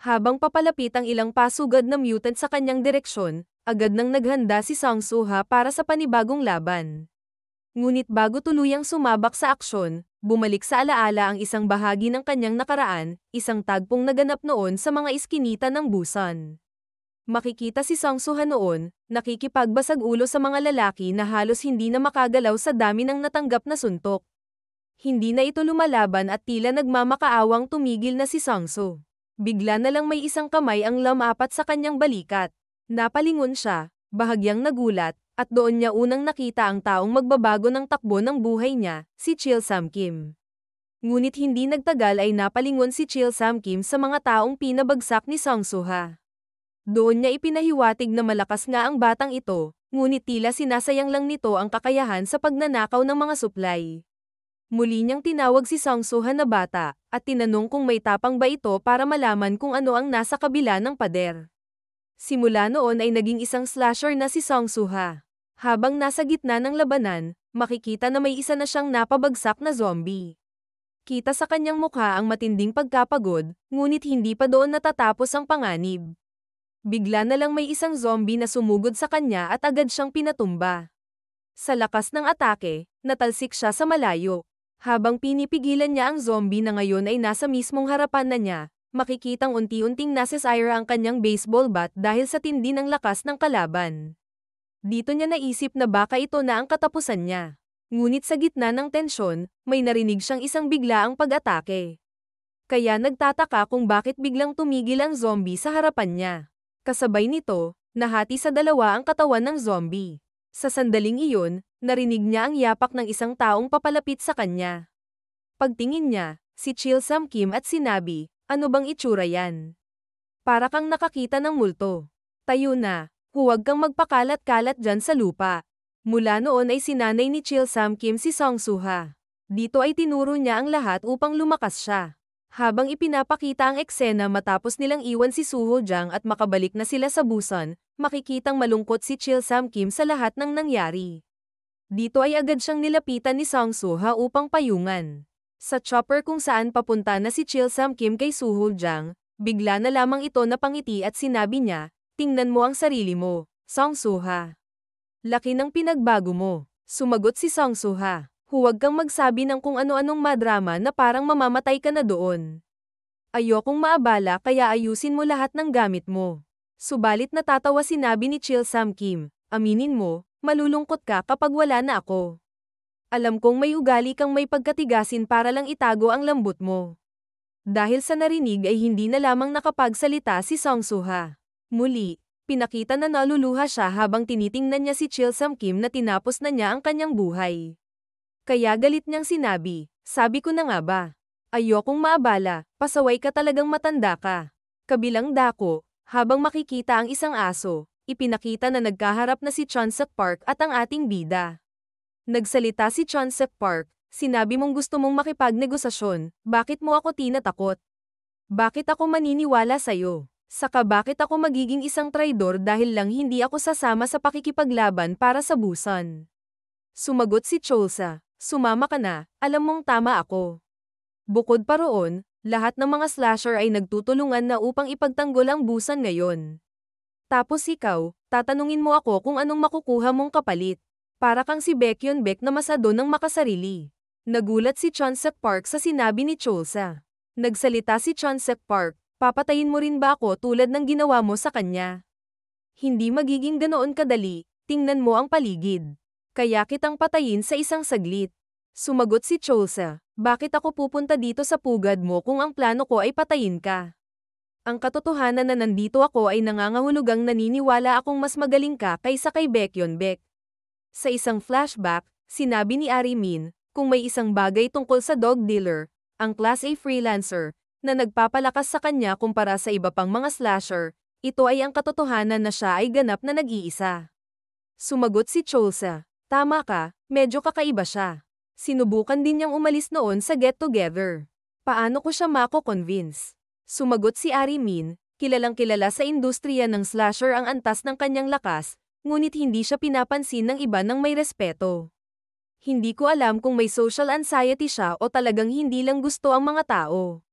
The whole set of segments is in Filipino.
Habang papalapit ang ilang pasugad na mutant sa kanyang direksyon, agad nang naghanda si Sangsuha para sa panibagong laban. Ngunit bago tuluyang sumabak sa aksyon, bumalik sa alaala ang isang bahagi ng kanyang nakaraan, isang tagpong naganap noon sa mga iskinita ng Busan. Makikita si Sangsuha noon, nakikipagbasag ulo sa mga lalaki na halos hindi na makagalaw sa dami ng natanggap na suntok. Hindi na ito lumalaban at tila nagmamakaawang tumigil na si Sangsu. Bigla na lang may isang kamay ang lumapat sa kanyang balikat. Napalingon siya, bahagyang nagulat, at doon niya unang nakita ang taong magbabago ng takbo ng buhay niya, si Chil Sam Kim. Ngunit hindi nagtagal ay napalingon si Chil Sam Kim sa mga taong pinabagsak ni Sangsuha. Doon niya ipinahiwatig na malakas nga ang batang ito, ngunit tila sinasayang lang nito ang kakayahan sa pagnanakaw ng mga supply. Muli niyang tinawag si Sangsuha na bata, at tinanong kung may tapang ba ito para malaman kung ano ang nasa kabila ng pader. Simula noon ay naging isang slasher na si Sangsuha. Habang nasa gitna ng labanan, makikita na may isa na siyang napabagsak na zombie. Kita sa kanyang mukha ang matinding pagkapagod, ngunit hindi pa doon natatapos ang panganib. Bigla na lang may isang zombie na sumugod sa kanya at agad siyang pinatumba. Sa lakas ng atake, natalsik siya sa malayo. Habang pinipigilan niya ang zombie na ngayon ay nasa mismong harapan na niya, makikitang unti-unting nasisira ang kanyang baseball bat dahil sa tindi ng lakas ng kalaban. Dito niya naisip na baka ito na ang katapusan niya. Ngunit sa gitna ng tensyon, may narinig siyang isang biglaang pag-atake. Kaya nagtataka kung bakit biglang tumigil ang zombie sa harapan niya. Kasabay nito, nahati sa dalawa ang katawan ng zombie. Sa sandaling iyon, narinig niya ang yapak ng isang taong papalapit sa kanya. Pagtingin niya, si Chil Sam Kim at sinabi, "Ano bang itsura yan? Para kang nakakita ng multo. Tayo na, huwag kang magpakalat-kalat dyan sa lupa." Mula noon ay sinanay ni Chil Sam Kim si Sangsuha. Dito ay tinuro niya ang lahat upang lumakas siya. Habang ipinapakita ang eksena matapos nilang iwan si Suho Jang at makabalik na sila sa Busan, makikitang malungkot si Chil Sam Kim sa lahat ng nangyari. Dito ay agad siyang nilapitan ni Sangsuha upang payungan. Sa chopper kung saan papunta na si Chil Sam Kim kay Suho Jang, bigla na lamang ito napangiti at sinabi niya, "Tingnan mo ang sarili mo, Sangsuha. Laki ng pinagbago mo." Sumagot si Sangsuha, "Huwag kang magsabi ng kung ano-anong madrama na parang mamamatay ka na doon. Ayokong maabala kaya ayusin mo lahat ng gamit mo." Subalit natatawa sinabi ni Chil Sam Kim, "Aminin mo, malulungkot ka kapag wala na ako. Alam kong may ugali kang may pagkatigasin para lang itago ang lambot mo." Dahil sa narinig ay hindi na lamang nakapagsalita si Sangsuha. Muli, pinakita na naluluha siya habang tinitingnan niya si Chil Sam Kim na tinapos na niya ang kanyang buhay. Kaya galit niyang sinabi, "Sabi ko na nga ba? Ayokong maabala, pasaway ka talagang matanda ka." Kabilang dako, habang makikita ang isang aso, ipinakita na nagkaharap na si Chunsook Park at ang ating bida. Nagsalita si Chunsook Park, "Sinabi mong gusto mong makipagnegosasyon, bakit mo ako tinatakot? Bakit ako maniniwala sa'yo? Saka bakit ako magiging isang traidor dahil lang hindi ako sasama sa pakikipaglaban para sa Busan?" Sumagot si Cholsa, "Sumama ka na, alam mong tama ako." Bukod pa roon, lahat ng mga slasher ay nagtutulungan na upang ipagtanggol ang Busan ngayon. Tapos ikaw, tatanungin mo ako kung anong makukuha mong kapalit. Para kang si Baekhyun Baek na masado ng makasarili. Nagulat si Chunsook Park sa sinabi ni Cholsa. Nagsalita si Chunsook Park, "Papatayin mo rin ba ako tulad ng ginawa mo sa kanya? Hindi magiging ganoon kadali, tingnan mo ang paligid. Kaya kitang patayin sa isang saglit." Sumagot si Cholsa, "Bakit ako pupunta dito sa pugad mo kung ang plano ko ay patayin ka? Ang katotohanan na nandito ako ay nangangahulugang naniniwala akong mas magaling ka kaysa kay Baekhyun Baek." Sa isang flashback, sinabi ni Ari Min, kung may isang bagay tungkol sa dog dealer, ang Class A freelancer, na nagpapalakas sa kanya kumpara sa iba pang mga slasher, ito ay ang katotohanan na siya ay ganap na nag-iisa. Sumagot si Cholsa, "Tama ka, medyo kakaiba siya. Sinubukan din niyang umalis noon sa get-together. Paano ko siya mako-convince?" Sumagot si Ari Min, kilalang-kilala sa industriya ng slasher ang antas ng kanyang lakas, ngunit hindi siya pinapansin ng iba ng may respeto. "Hindi ko alam kung may social anxiety siya o talagang hindi lang gusto ang mga tao.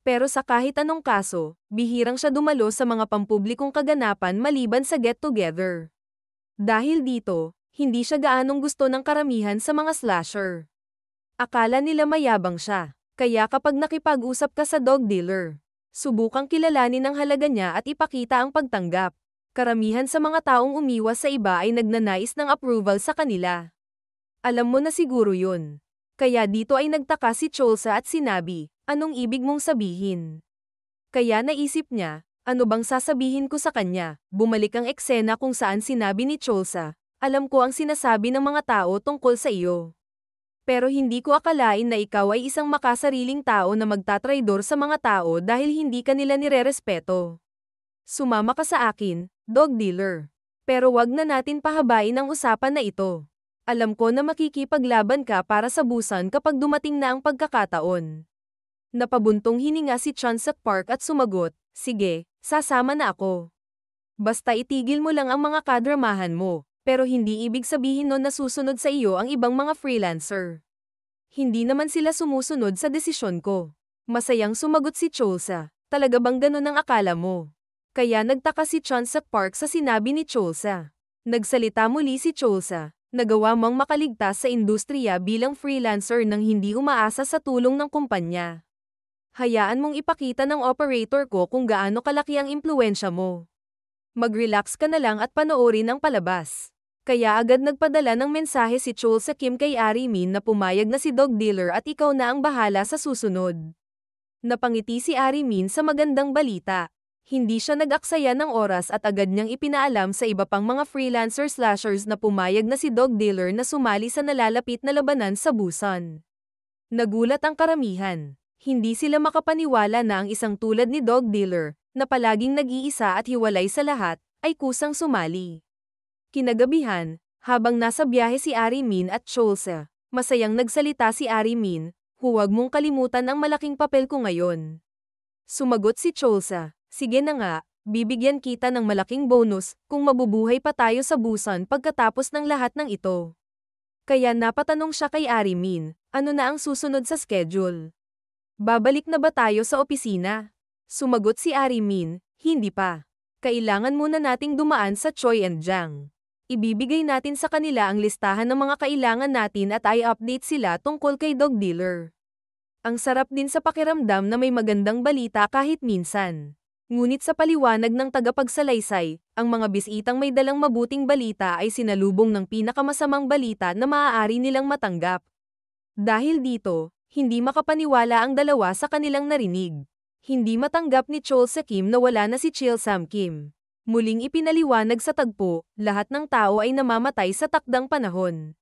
Pero sa kahit anong kaso, bihirang siya dumalo sa mga pampublikong kaganapan maliban sa get-together. Dahil dito, hindi siya gaanong gusto ng karamihan sa mga slasher. Akala nila mayabang siya, kaya kapag nakipag-usap ka sa dog dealer, subukang kilalanin ang halaga niya at ipakita ang pagtanggap. Karamihan sa mga taong umiwas sa iba ay nagnanais ng approval sa kanila. Alam mo na siguro yun. Kaya dito ay nagtaka si Cholsa at sinabi, anong ibig mong sabihin? Kaya naisip niya, ano bang sasabihin ko sa kanya? Bumalik ang eksena kung saan sinabi ni Cholsa, alam ko ang sinasabi ng mga tao tungkol sa iyo. Pero hindi ko akalain na ikaw ay isang makasariling tao na magtatraidor sa mga tao dahil hindi ka nila nirerespeto. Sumama ka sa akin, dog dealer. Pero wag na natin pahabain ang usapan na ito. Alam ko na makikipaglaban ka para sa busan kapag dumating na ang pagkakataon. Napabuntong hininga si Chunsook Park at sumagot, sige, sasama na ako. Basta itigil mo lang ang mga kadramahan mo, pero hindi ibig sabihin nun na susunod sa iyo ang ibang mga freelancer. Hindi naman sila sumusunod sa desisyon ko. Masayang sumagot si Cholsa, talaga bang ganun ang akala mo? Kaya nagtaka si Chunsook Park sa sinabi ni Cholsa. Nagsalita muli si Cholsa, nagawa mong makaligtas sa industriya bilang freelancer nang hindi umaasa sa tulong ng kumpanya. Hayaan mong ipakita ng operator ko kung gaano kalaki ang impluwensya mo. Mag-relax ka na lang at panoorin ang palabas. Kaya agad nagpadala ng mensahe si Cholsa Kim kay Ari Min na pumayag na si dog dealer at ikaw na ang bahala sa susunod. Napangiti si Ari Min sa magandang balita. Hindi siya nag-aksaya ng oras at agad niyang ipinaalam sa iba pang mga freelancer slashers na pumayag na si dog dealer na sumali sa nalalapit na labanan sa Busan. Nagulat ang karamihan. Hindi sila makapaniwala na ang isang tulad ni dog dealer, na palaging nag-iisa at hiwalay sa lahat, ay kusang sumali. Kinagabihan, habang nasa biyahe si Ari Min at Cholsa, masayang nagsalita si Ari Min, huwag mong kalimutan ang malaking papel ko ngayon. Sumagot si Cholsa, sige na nga, bibigyan kita ng malaking bonus kung mabubuhay pa tayo sa Busan pagkatapos ng lahat ng ito. Kaya napatanong siya kay Ari Min, ano na ang susunod sa schedule? Babalik na ba tayo sa opisina? Sumagot si Ari Min, hindi pa. Kailangan muna nating dumaan sa Choi and Jiang. Ibibigay natin sa kanila ang listahan ng mga kailangan natin at i-update sila tungkol kay dog dealer. Ang sarap din sa pakiramdam na may magandang balita kahit minsan. Ngunit sa paliwanag ng tagapagsalaysay, ang mga bisitang may dalang mabuting balita ay sinalubong ng pinakamasamang balita na maaari nilang matanggap. Dahil dito, hindi makapaniwala ang dalawa sa kanilang narinig. Hindi matanggap ni Cholsa Kim na wala na si Chil-sam Kim. Muling ipinaliwanag sa tagpo, lahat ng tao ay namamatay sa takdang panahon.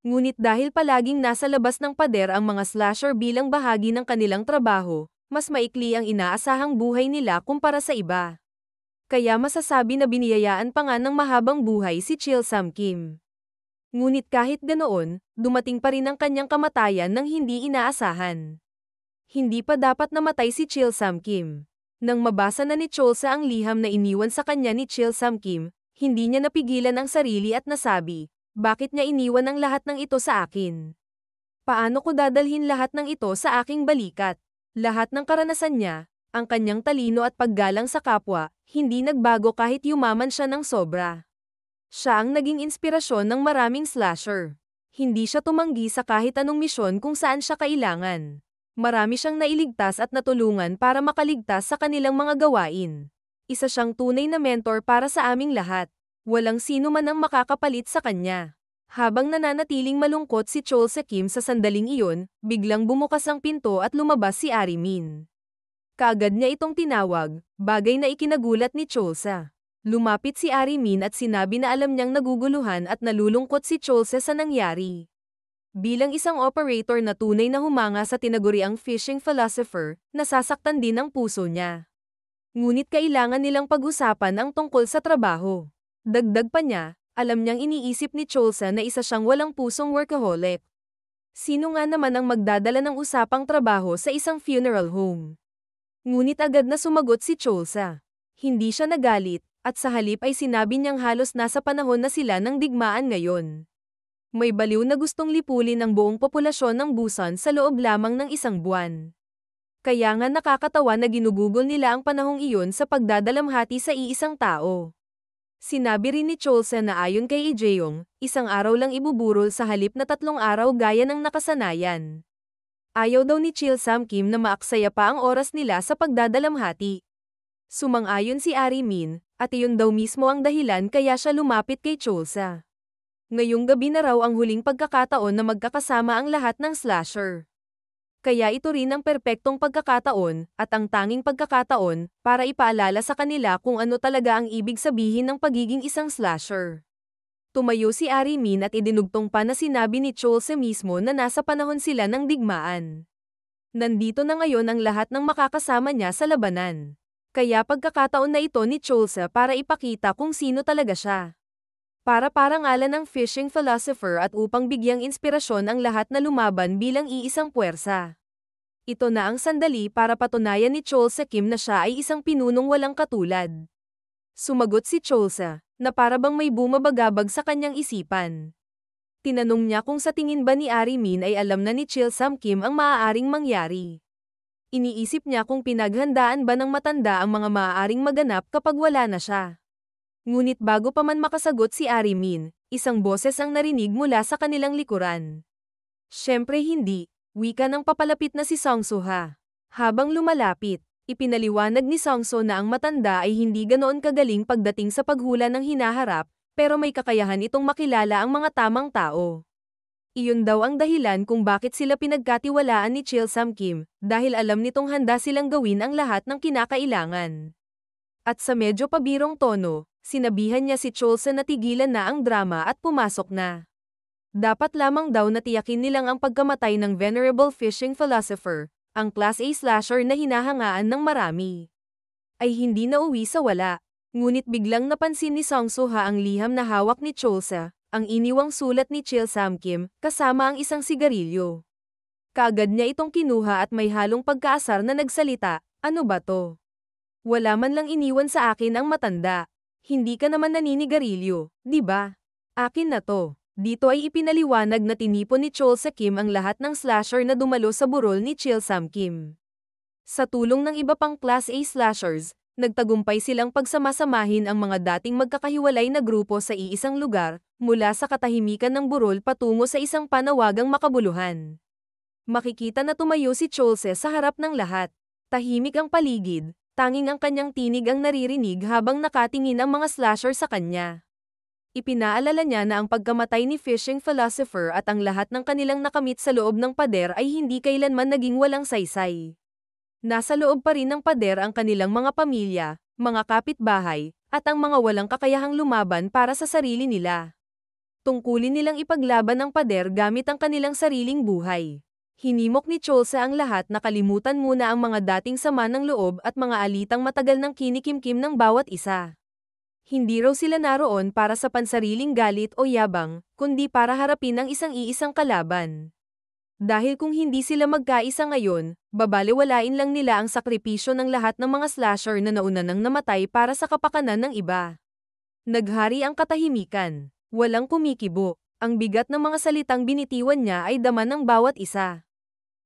Ngunit dahil palaging nasa labas ng pader ang mga slasher bilang bahagi ng kanilang trabaho, mas maikli ang inaasahang buhay nila kumpara sa iba. Kaya masasabi na biniyayaan pa nga ng mahabang buhay si Chil-sam Kim. Ngunit kahit ganoon, dumating pa rin ang kanyang kamatayan nang hindi inaasahan. Hindi pa dapat namatay si Chil-sam Kim. Nang mabasa na ni Cholsa ang liham na iniwan sa kanya ni Chil-sam Kim, hindi niya napigilan ang sarili at nasabi, bakit niya iniwan ang lahat ng ito sa akin? Paano ko dadalhin lahat ng ito sa aking balikat? Lahat ng karanasan niya, ang kanyang talino at paggalang sa kapwa, hindi nagbago kahit yumaman siya ng sobra. Siya ang naging inspirasyon ng maraming slasher. Hindi siya tumanggi sa kahit anong misyon kung saan siya kailangan. Marami siyang nailigtas at natulungan para makaligtas sa kanilang mga gawain. Isa siyang tunay na mentor para sa aming lahat. Walang sino man ang makakapalit sa kanya. Habang nananatiling malungkot si Cholsa Kim sa sandaling iyon, biglang bumukas ang pinto at lumabas si Ari Min. Kaagad niya itong tinawag, bagay na ikinagulat ni Cholsa. Lumapit si Ari Min at sinabi na alam niyang naguguluhan at nalulungkot si Cholsa sa nangyari. Bilang isang operator na tunay na humanga sa tinaguriang fishing philosopher, nasasaktan din ang puso niya. Ngunit kailangan nilang pag-usapan ang tungkol sa trabaho. Dagdag pa niya, alam niyang iniisip ni Cholsa na isa siyang walang pusong workaholic. Sino nga naman ang magdadala ng usapang trabaho sa isang funeral home? Ngunit agad na sumagot si Cholsa. Hindi siya nagalit, at sa halip ay sinabi niyang halos nasa panahon na sila ng digmaan ngayon. May baliw na gustong lipulin ang buong populasyon ng Busan sa loob lamang ng isang buwan. Kaya nga nakakatawa na ginugugol nila ang panahong iyon sa pagdadalamhati sa iisang tao. Sinabi rin ni Cholsa na ayon kay Ijeyong, isang araw lang ibuburol sa halip na 3 araw gaya ng nakasanayan. Ayaw daw ni Chil Sam-kim na maaksaya pa ang oras nila sa pagdadalamhati. Sumang-ayon si Ari Min, at iyon daw mismo ang dahilan kaya siya lumapit kay Cholsa. Ngayong gabi na raw ang huling pagkakataon na magkakasama ang lahat ng slasher. Kaya ito rin ang perpektong pagkakataon, at ang tanging pagkakataon, para ipaalala sa kanila kung ano talaga ang ibig sabihin ng pagiging isang slasher. Tumayo si Ari Min at idinugtong pa na sinabi ni Cholsa mismo na nasa panahon sila ng digmaan. Nandito na ngayon ang lahat ng makakasama niya sa labanan. Kaya pagkakataon na ito ni Cholsa para ipakita kung sino talaga siya. Para parangalan ng fishing philosopher at upang bigyang inspirasyon ang lahat na lumaban bilang iisang puwersa. Ito na ang sandali para patunayan ni Cholsa Kim na siya ay isang pinunong walang katulad. Sumagot si Cholsa, na para bang may bumabagabag sa kanyang isipan. Tinanong niya kung sa tingin ba ni Ari Min ay alam na ni Chil Sam-kim ang maaaring mangyari. Iniisip niya kung pinaghandaan ba ng matanda ang mga maaaring maganap kapag wala na siya. Ngunit bago pa man makasagot si Ari Min, isang boses ang narinig mula sa kanilang likuran. Siyempre hindi, wika ng papalapit na si Song-suha. Habang lumalapit, ipinaliwanag ni Song-so na ang matanda ay hindi ganoon kagaling pagdating sa paghula ng hinaharap, pero may kakayahan itong makilala ang mga tamang tao. Iyon daw ang dahilan kung bakit sila pinagkatiwalaan ni Chil Sam-kim, dahil alam nitong handa silang gawin ang lahat ng kinakailangan. At sa medyo pabirong tono, sinabihan niya si Cholsa na tigilan na ang drama at pumasok na. Dapat lamang daw na tiyakin nilang ang pagkamatay ng venerable fishing philosopher, ang Class A slasher na hinahangaan ng marami, ay hindi nauwi sa wala. Ngunit biglang napansin ni Song-suha ang liham na hawak ni Cholsa, ang iniwang sulat ni Chil Sam-kim, kasama ang isang sigarilyo. Kaagad niya itong kinuha at may halong pagkaasar na nagsalita, "Ano ba to? Wala man lang iniwan sa akin ang matanda. Hindi ka naman naninigarilyo, di ba? Akin na to." Dito ay ipinaliwanag na tinipon ni Cholsa Kim ang lahat ng slasher na dumalo sa burol ni Chil Sam-kim. Sa tulong ng iba pang Class A slashers, nagtagumpay silang pagsamasamahin ang mga dating magkakahiwalay na grupo sa iisang lugar, mula sa katahimikan ng burol patungo sa isang panawagang makabuluhan. Makikita na tumayo si Cholsa sa harap ng lahat. Tahimik ang paligid, tanging ang kanyang tinig ang naririnig habang nakatingin ang mga slasher sa kanya. Ipinaalala niya na ang pagkamatay ni fishing philosopher at ang lahat ng kanilang nakamit sa loob ng pader ay hindi kailanman naging walang saysay. Nasa loob pa rin ng pader ang kanilang mga pamilya, mga kapitbahay, at ang mga walang kakayahang lumaban para sa sarili nila. Tungkulin nilang ipaglaban ang pader gamit ang kanilang sariling buhay. Hinimok ni Cholsa ang lahat na kalimutan muna ang mga dating sama ng loob at mga alitang matagal ng kinikimkim ng bawat isa. Hindi raw sila naroon para sa pansariling galit o yabang, kundi para harapin ang isang-iisang kalaban. Dahil kung hindi sila magkaisa ngayon, babaliwalain lang nila ang sakripisyo ng lahat ng mga slasher na nauna nang namatay para sa kapakanan ng iba. Naghari ang katahimikan. Walang kumikibo. Ang bigat ng mga salitang binitiwan niya ay dama ng bawat isa.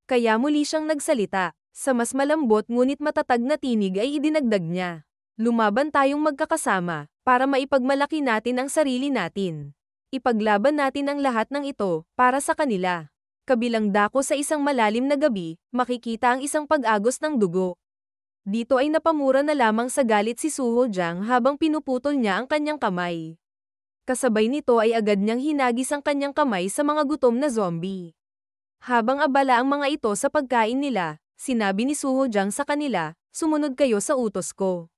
Kaya muli siyang nagsalita. Sa mas malambot ngunit matatag na tinig ay idinagdag niya. Lumaban tayong magkakasama, para maipagmalaki natin ang sarili natin. Ipaglaban natin ang lahat ng ito, para sa kanila. Kabilang dako sa isang malalim na gabi, makikita ang isang pag-agos ng dugo. Dito ay napamura na lamang sa galit si Suho Jang habang pinuputol niya ang kanyang kamay. Kasabay nito ay agad niyang hinagis ang kanyang kamay sa mga gutom na zombie. Habang abala ang mga ito sa pagkain nila, sinabi ni Suho Jang sa kanila, "Sumunod kayo sa utos ko.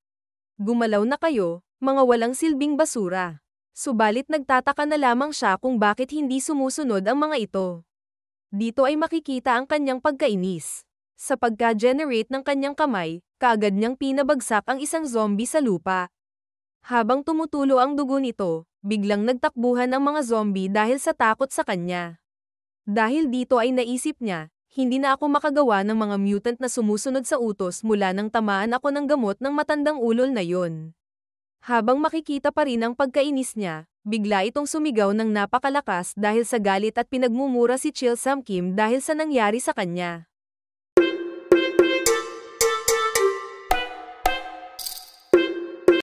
Gumalaw na kayo, mga walang silbing basura." Subalit nagtataka na lamang siya kung bakit hindi sumusunod ang mga ito. Dito ay makikita ang kanyang pagkainis. Sa pagka-generate ng kanyang kamay, kaagad niyang pinabagsak ang isang zombie sa lupa. Habang tumutulo ang dugo nito, biglang nagtakbuhan ang mga zombie dahil sa takot sa kanya. Dahil dito ay naisip niya, hindi na ako makagawa ng mga mutant na sumusunod sa utos mula nang tamaan ako ng gamot ng matandang ulol na yon. Habang makikita pa rin ang pagkainis niya, bigla itong sumigaw ng napakalakas dahil sa galit at pinagmumura si Chil Sam-kim dahil sa nangyari sa kanya.